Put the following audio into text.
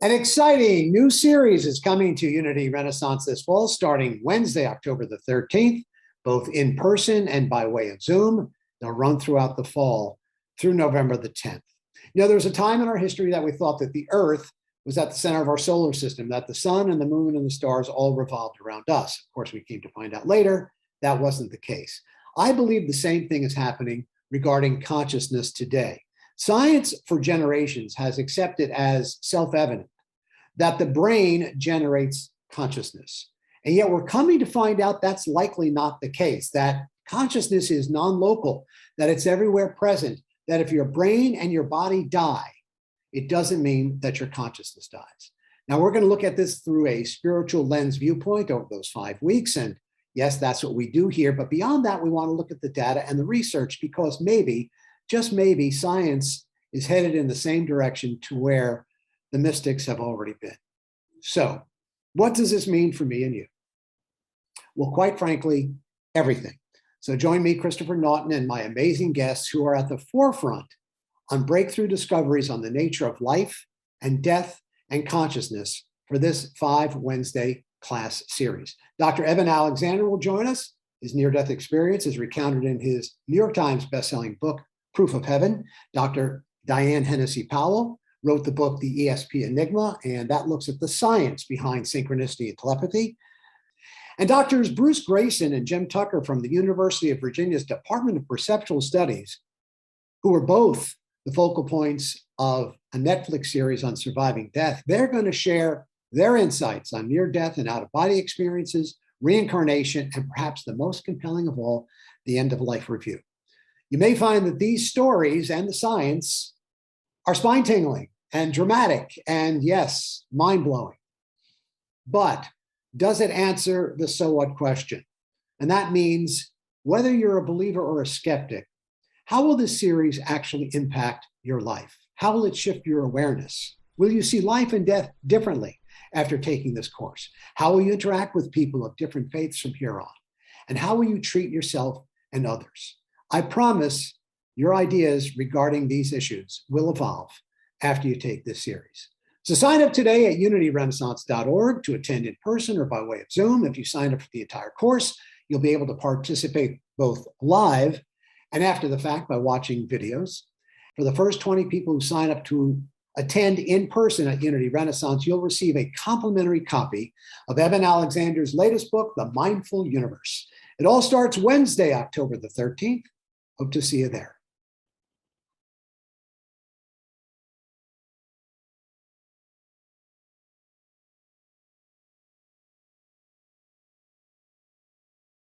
An exciting new series is coming to Unity Renaissance this fall, starting Wednesday, October the 13th, both in person and by way of Zoom. They'll run throughout the fall through November the 10th. You know, there was a time in our history that we thought that the Earth was at the center of our solar system, that the sun and the moon and the stars all revolved around us. Of course, we came to find out later that wasn't the case. I believe the same thing is happening regarding consciousness today. Science for generations has accepted as self-evident that the brain generates consciousness. And yet we're coming to find out that's likely not the case, that consciousness is non-local, that it's everywhere present, that if your brain and your body die, it doesn't mean that your consciousness dies. Now, we're going to look at this through a spiritual lens viewpoint over those 5 weeks. And yes, that's what we do here. But beyond that, we want to look at the data and the research, because maybe, just maybe, science is headed in the same direction to where the mystics have already been. So what does this mean for me and you? Well, quite frankly, everything. So join me, Christopher Naughton, and my amazing guests who are at the forefront on breakthrough discoveries on the nature of life and death and consciousness for this 5 Wednesday class series. Dr. Eben Alexander will join us. His near-death experience is recounted in his New York Times bestselling book, Proof of Heaven. Dr. Diane Hennacy Powell wrote the book, The ESP Enigma, and that looks at the science behind synchronicity and telepathy. And Doctors Bruce Greyson and Jim Tucker from the University of Virginia's Department of Perceptual Studies, who are both the focal points of a Netflix series on surviving death, they're going to share their insights on near-death and out-of-body experiences, reincarnation, and perhaps the most compelling of all, the end-of-life review. You may find that these stories and the science are spine-tingling and dramatic and, yes, mind-blowing. But does it answer the so what question? And that means whether you're a believer or a skeptic, how will this series actually impact your life? How will it shift your awareness? Will you see life and death differently after taking this course? How will you interact with people of different faiths from here on? And how will you treat yourself and others? I promise your ideas regarding these issues will evolve after you take this series. So sign up today at unityrenaissance.org to attend in person or by way of Zoom. If you sign up for the entire course, you'll be able to participate both live and after the fact by watching videos. For the first 20 people who sign up to attend in person at Unity Renaissance, you'll receive a complimentary copy of Eben Alexander's latest book, The Mindful Universe. It all starts Wednesday, October the 13th. Hope to see you there.